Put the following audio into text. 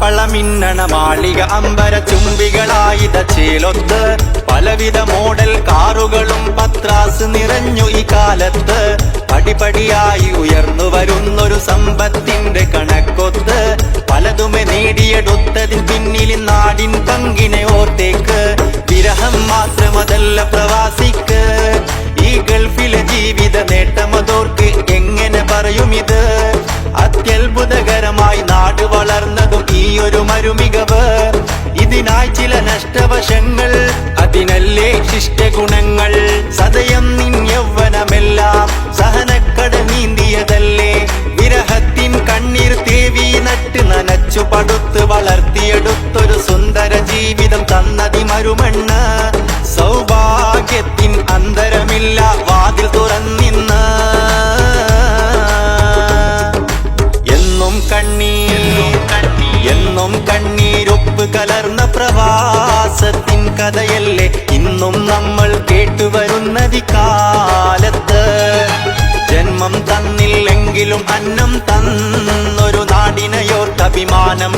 പളപളമിന്നണ മാളിക അമ്പര ചുംബികളായിത ചേലൊത്ത് പലവിധ മോഡൽ കാറുകളും പത്രാസ് നിറഞ്ഞു ഈ കാലത്ത് പടിപടിയായി ഉയർന്നു വരുന്നൊരു സമ്പത്തിന്റെ കണക്കൊത്ത് പലതുമെ നേടിയെടുത്തതിൻ പിന്നിൽ നാടിൻ പങ്കിനെ ഓർത്തേക്ക് വിരഹം മാത്രമതല്ല പ്രവാസിക്ക് ഈ ഗൾഫിലെ ജീവിത നേട്ടമതോർക്ക് എങ്ങനെ പറയുമിത് അത്യത്ഭുതകരമായി നാട് വളർന്നതും ഈ ഒരു മരുമികവ് ഇതിനായി ചില നഷ്ടവശങ്ങൾ അതിനല്ലേ ശിഷ്ടഗുണങ്ങൾ സദയം നിൻ യൗവനമെല്ലാം സഹനക്കട നീന്തിയതല്ലേ വിരഹത്തിൻ കണ്ണീർ തേവി നട്ട് നനച്ചു പടുത്ത് വളർത്തിയെടുത്തൊരു സുന്ദര ജീവിതം തന്നതി മരുമണ്ണ് സൗഭാഗ്യത്തിൻ അന്തരമില്ല വാതിൽ തുറന്നിന്ന് എന്നും കണ്ണീരൊപ്പ് കലർന്ന പ്രവാസത്തിൻ കഥയല്ലേ ഇന്നും നമ്മൾ കേട്ടുവരുന്നതി കാലത്ത് ജന്മം തന്നില്ലെങ്കിലും അന്നം തന്നൊരു നാടിനയോർത്ത് അഭിമാനം